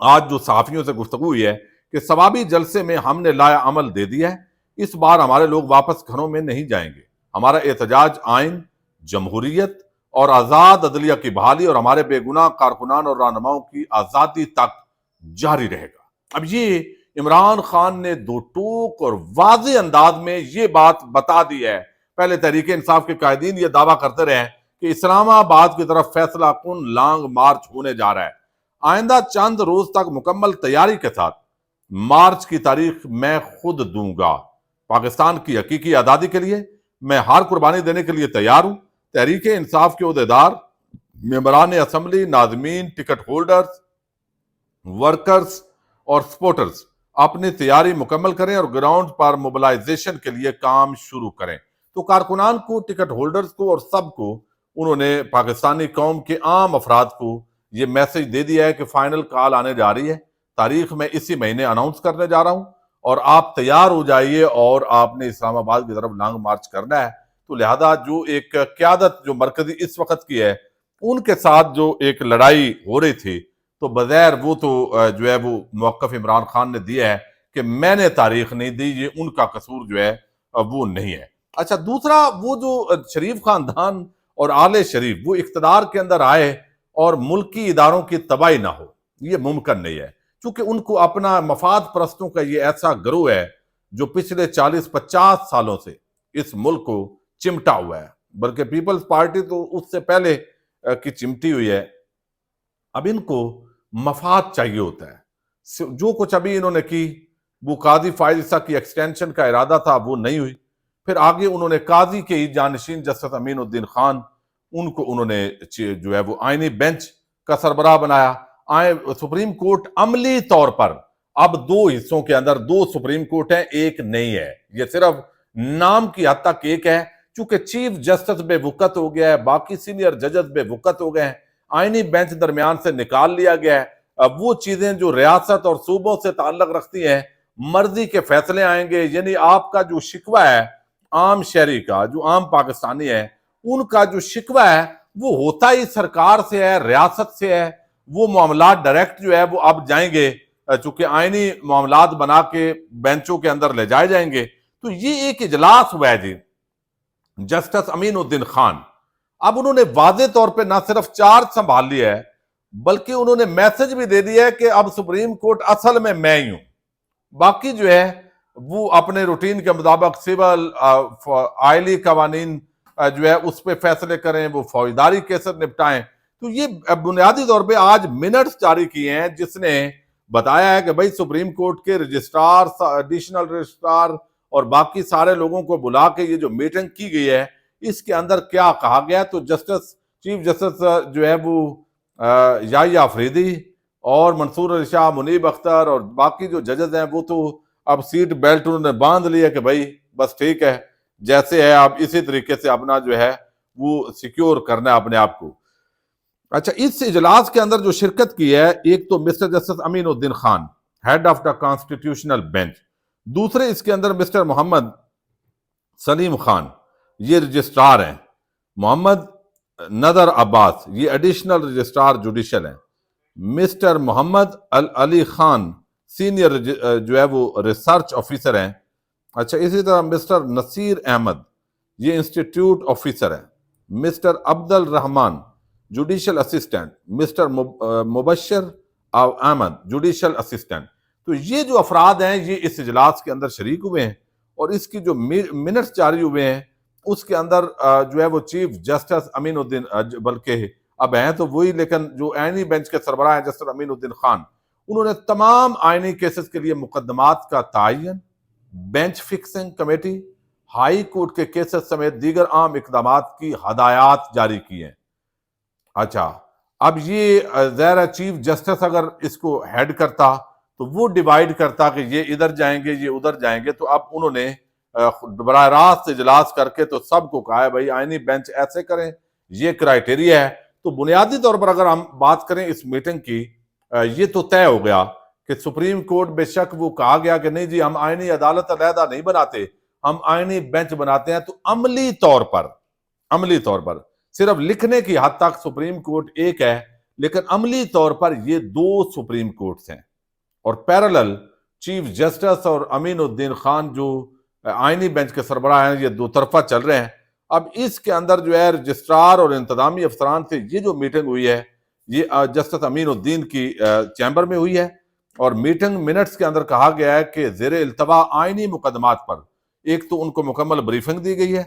آج جو صحافیوں سے گفتگو ہوئی ہے کہ ثوابی جلسے میں ہم نے لایا عمل دے دیا ہے، اس بار ہمارے لوگ واپس گھروں میں نہیں جائیں گے، ہمارا احتجاج آئین، جمہوریت اور آزاد عدلیہ کی بحالی اور ہمارے بے گناہ کارکنان اور رہنماؤں کی آزادی تک جاری رہے گا۔ اب یہ عمران خان نے دو ٹوک اور واضح انداز میں یہ بات بتا دی ہے۔ پہلے تحریک انصاف کے قائدین یہ دعویٰ کرتے رہے ہیں کہ اسلام آباد کی طرف فیصلہ کن لانگ مارچ ہونے جا رہا ہے۔ آئندہ چند روز تک مکمل تیاری کے ساتھ مارچ کی تاریخ میں خود دوں گا۔ پاکستان کی حقیقی آزادی کے لیے میں ہر قربانی دینے کے لیے تیار ہوں۔ تحریک انصاف کے عہدیدار، ممبران اسمبلی، ناظمین، ٹکٹ ہولڈرز، ورکرز اور سپورٹرز اپنی تیاری مکمل کریں اور گراؤنڈ پر موبلائزیشن کے لیے کام شروع کریں۔ تو کارکنان کو، ٹکٹ ہولڈرز کو اور سب کو انہوں نے پاکستانی قوم کے عام افراد کو یہ میسج دے دیا ہے کہ فائنل کال آنے جا رہی ہے، تاریخ میں اسی مہینے اناؤنس کرنے جا رہا ہوں اور آپ تیار ہو جائیے اور آپ نے اسلام آباد کی طرف لانگ مارچ کرنا ہے۔ تو لہذا جو ایک قیادت جو مرکزی اس وقت کی ہے، ان کے ساتھ جو ایک لڑائی ہو رہی تھی، تو بظاہر وہ تو جو ہے وہ موقف عمران خان نے دیا ہے کہ میں نے تاریخ نہیں دی، یہ ان کا قصور جو ہے وہ نہیں ہے۔ اچھا، دوسرا وہ جو شریف خاندان اور آل شریف وہ اقتدار کے اندر آئے اور ملکی اداروں کی تباہی نہ ہو، یہ ممکن نہیں ہے، کیونکہ ان کو اپنا مفاد پرستوں کا یہ ایسا گروہ ہے جو پچھلے 40-50 سالوں سے اس ملک کو چمٹا ہوا ہے، بلکہ پیپلز پارٹی تو اس سے پہلے کی چمٹی ہوئی ہے۔ اب ان کو مفاد چاہیے ہوتا ہے۔ جو کچھ ابھی انہوں نے کی، وہ قاضی فائز عیسیٰ کی ایکسٹینشن کا ارادہ تھا، وہ نہیں ہوئی۔ پھر آگے انہوں نے قاضی کے ہی جانشین جسٹس امین الدین خان، ان کو انہوں نے جو ہے وہ آئینی بینچ کا سربراہ بنایا۔ سپریم کورٹ عملی طور پر اب 2 حصوں کے اندر 2 سپریم کورٹ ہیں، ایک نہیں ہے، یہ صرف نام کی حد تک ایک ہے، چونکہ چیف جسٹس بے وقت ہو گیا ہے، باقی سینئر ججز بے وقت ہو گئے ہیں، آئینی بینچ درمیان سے نکال لیا گیا ہے۔ اب وہ چیزیں جو ریاست اور صوبوں سے تعلق رکھتی ہیں، مرضی کے فیصلے آئیں گے، یعنی آپ کا جو شکوہ ہے عام شہری کا، جو عام پاکستانی ہے، ان کا جو شکوہ ہے وہ ہوتا ہی سرکار سے ہے، ریاست سے ہے۔ وہ معاملات ڈائریکٹ جو ہے وہ اب جائیں گے، چونکہ آئینی معاملات بنا کے بینچوں کے اندر لے جائے جائیں گے۔ تو یہ ایک اجلاس ہوا ہے جی جسٹس امین الدین خان، اب انہوں نے واضح طور پہ نہ صرف چارج سنبھال لیا ہے، بلکہ انہوں نے میسج بھی دے دیا ہے کہ اب سپریم کورٹ اصل میں ہی ہوں، باقی جو ہے وہ اپنے روٹین کے مطابق سول آئلی قوانین جو ہے اس پہ فیصلے کریں، وہ فوجداری کیسز نپٹائیں۔ تو یہ بنیادی طور پہ آج منٹس جاری کیے ہیں جس نے بتایا ہے کہ بھائی سپریم کورٹ کے رجسٹرار، ایڈیشنل رجسٹرار اور باقی سارے لوگوں کو بلا کے یہ جو میٹنگ کی گئی ہے، اس کے اندر کیا کہا گیا ہے۔ تو چیف جسٹس جو ہے وہ یحییٰ آفریدی اور منصور علی شاہ، منیب اختر اور باقی جو ججز ہیں، وہ تو اب سیٹ بیلٹ انہوں نے باندھ لیا کہ بھائی بس ٹھیک ہے، جیسے ہے آپ اسی طریقے سے اپنا جو ہے وہ سیکیور کرنا ہے اپنے آپ کو۔ اچھا، اس اجلاس کے اندر جو شرکت کی ہے، ایک تو mister justice Aminuddin Khan, head of the constitutional bench, دوسرے اس کے اندر مسٹر محمد سلیم خان، یہ رجسٹرار ہیں، محمد نظر عباس، یہ ایڈیشنل رجسٹرار جوڈیشل ہیں، مسٹر محمد علی خان، سینئر جو ہے وہ ریسرچ آفیسر ہیں۔ اچھا، اسی طرح مسٹر نصیر احمد، یہ انسٹیٹیوٹ آفیسر ہیں، مسٹر عبد الرحمان، جوڈیشل اسسٹنٹ، مسٹر مبشر احمد، جوڈیشل اسسٹنٹ۔ تو یہ جو افراد ہیں یہ اس اجلاس کے اندر شریک ہوئے ہیں، اور اس کی جو منٹس جاری ہوئے ہیں اس کے اندر جو ہے وہ چیف جسٹس امین الدین، بلکہ اب ہیں تو وہی، لیکن جو آئینی بینچ کے سربراہ ہیں جسٹس امین الدین خان، انہوں نے تمام آئینی کیسز کے لیے مقدمات کا تعین، bench fixing committee, high court کے کیسز سمیت دیگر عام اقدامات کی ہدایات جاری کی ہیں۔ اچھا، اب یہ ظاہر ہے چیف جسٹس اگر اس کو ہیڈ کرتا تو وہ ڈیوائیڈ کرتا کہ یہ ادھر جائیں گے، یہ ادھر جائیں گے، تو اب انہوں نے براہ راست اجلاس کر کے تو سب کو کہا ہے بھائی آئینی بینچ ایسے کریں، یہ کرائیٹیریا ہے۔ تو بنیادی طور پر اگر ہم بات کریں اس میٹنگ کی، یہ تو طے ہو گیا کہ سپریم کورٹ، بے شک وہ کہا گیا کہ نہیں جی ہم آئینی عدالت علیحدہ نہیں بناتے، ہم آئینی بینچ بناتے ہیں۔ تو عملی طور پر صرف لکھنے کی حد تک سپریم کورٹ ایک ہے، لیکن عملی طور پر یہ دو سپریم کورٹس ہیں، اور پیرالل چیف جسٹس اور امین الدین خان جو آئینی بینچ کے سربراہ ہیں، یہ دو طرفہ چل رہے ہیں۔ اب اس کے اندر جو ہے رجسٹرار اور انتظامی افسران سے یہ جو میٹنگ ہوئی ہے، یہ جسٹس امین الدین کی چیمبر میں ہوئی ہے، اور میٹنگ منٹس کے اندر کہا گیا ہے کہ زیر التوا آئینی مقدمات پر ایک تو ان کو مکمل بریفنگ دی گئی ہے،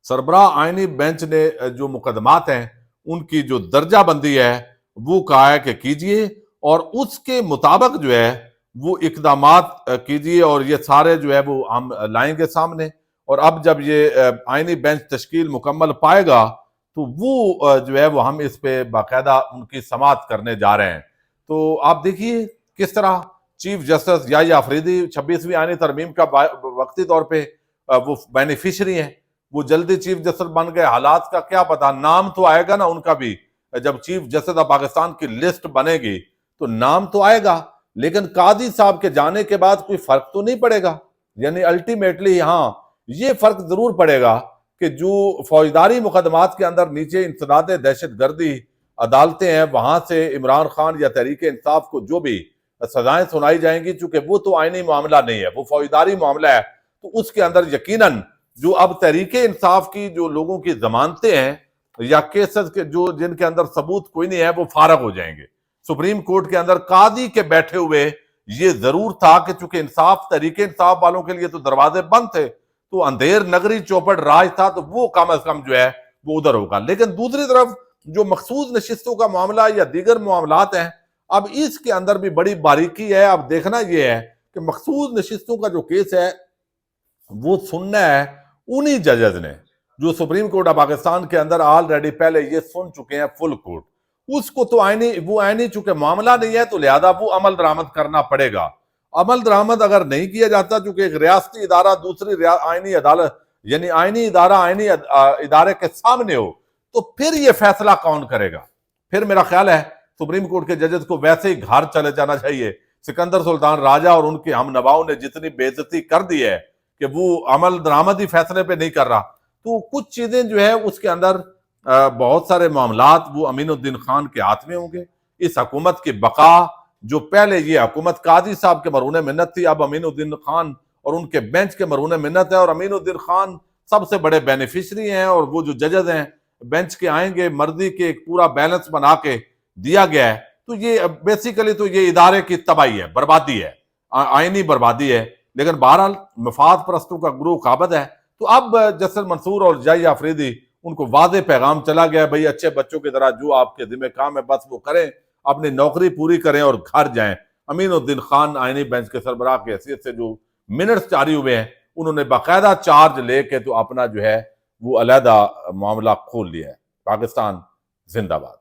سربراہ آئینی بینچ نے جو مقدمات ہیں ان کی جو درجہ بندی ہے وہ کہا ہے کہ کیجئے، اور اس کے مطابق جو ہے وہ اقدامات کیجئے، اور یہ سارے جو ہے وہ ہم لائیں گے سامنے۔ اور اب جب یہ آئینی بینچ تشکیل مکمل پائے گا تو وہ جو ہے وہ ہم اس پہ باقاعدہ ان کی سماعت کرنے جا رہے ہیں۔ تو آپ دیکھیے کس طرح چیف جسٹس یحییٰ آفریدی 26ویں آئینی ترمیم کا وقتی طور پہ وہ بینیفیشری ہیں، وہ جلدی چیف جسٹس بن گئے، حالات کا کیا پتا، نام تو آئے گا نا ان کا بھی، جب چیف جسٹس آف پاکستان کی لسٹ بنے گی تو نام تو آئے گا، لیکن قاضی صاحب کے جانے کے بعد کوئی فرق تو نہیں پڑے گا۔ یعنی الٹیمیٹلی ہاں یہ فرق ضرور پڑے گا کہ جو فوجداری مقدمات کے اندر نیچے انسداد دہشت گردی عدالتیں ہیں، وہاں سے عمران خان یا تحریک انصاف کو جو بھی سزائیں سنائی جائیں گی، چونکہ وہ تو آئینی معاملہ نہیں ہے، وہ فوجداری معاملہ ہے، تو اس کے اندر یقیناً جو اب تحریک انصاف کی جو لوگوں کی ضمانتیں ہیں یا کیسز کے جو جن کے اندر ثبوت کوئی نہیں ہے وہ فارغ ہو جائیں گے۔ سپریم کورٹ کے اندر قاضی کے بیٹھے ہوئے یہ ضرور تھا کہ چونکہ انصاف تحریک انصاف والوں کے لیے تو دروازے بند تھے، تو اندھیر نگری چوپڑ راج تھا، تو وہ کم از کم جو ہے وہ ادھر ہوگا۔ لیکن دوسری طرف جو مخصوص نشستوں کا معاملہ یا دیگر معاملات ہیں، اب اس کے اندر بھی بڑی باریکی ہے۔ اب دیکھنا یہ ہے کہ مخصوص نشستوں کا جو کیس ہے وہ سننا ہے انہی ججز نے جو سپریم کورٹ آف پاکستان کے اندر آلریڈی پہلے یہ سن چکے ہیں فل کورٹ۔ اس کو تو آئینی چونکہ معاملہ نہیں ہے تو لہذا وہ عمل درآمد کرنا پڑے گا۔ عمل درآمد اگر نہیں کیا جاتا، چونکہ ایک ریاستی ادارہ دوسری آئینی عدالت یعنی آئینی ادارہ آئینی ادارے کے سامنے ہو، تو پھر یہ فیصلہ کون کرے گا؟ پھر میرا خیال ہے سپریم کورٹ کے ججز کو ویسے ہی گھر چلے جانا چاہیے۔ سکندر سلطان راجہ اور ان کے ہم نواؤں نے جتنی بے عزتی کر دی ہے کہ وہ عمل درآمد ہی فیصلے پہ نہیں کر رہا، تو کچھ چیزیں جو ہے اس کے اندر بہت سارے معاملات وہ امین الدین خان کے ہاتھ میں ہوں گے۔ اس حکومت کی بقا، جو پہلے یہ حکومت قاضی صاحب کے مرہون منت تھی، اب امین الدین خان اور ان کے بینچ کے مرہون منت ہے، اور امین الدین خان سب سے بڑے بینیفیشری ہیں، اور وہ جو ججز ہیں بینچ کے آئیں گے مرضی کے ایک پورا بیلنس بنا کے دیا گیا ہے، تو یہ بیسیکلی تو یہ ادارے کی تباہی ہے، بربادی ہے، آئینی بربادی ہے۔ لیکن بہرحال مفاد پرستوں کا گروہ قابض ہے، تو اب جسٹس منصور اور یحییٰ آفریدی ان کو واضح پیغام چلا گیا، بھئی اچھے بچوں کی طرح جو آپ کے ذمہ کام ہے بس وہ کریں، اپنی نوکری پوری کریں اور گھر جائیں۔ امین الدین خان آئینی بینچ کے سربراہ کی حیثیت سے جو منٹس جاری ہوئے ہیں، انہوں نے باقاعدہ چارج لے کے تو اپنا جو ہے وہ علیحدہ معاملہ کھول لیا ہے۔ پاکستان زندہ باد۔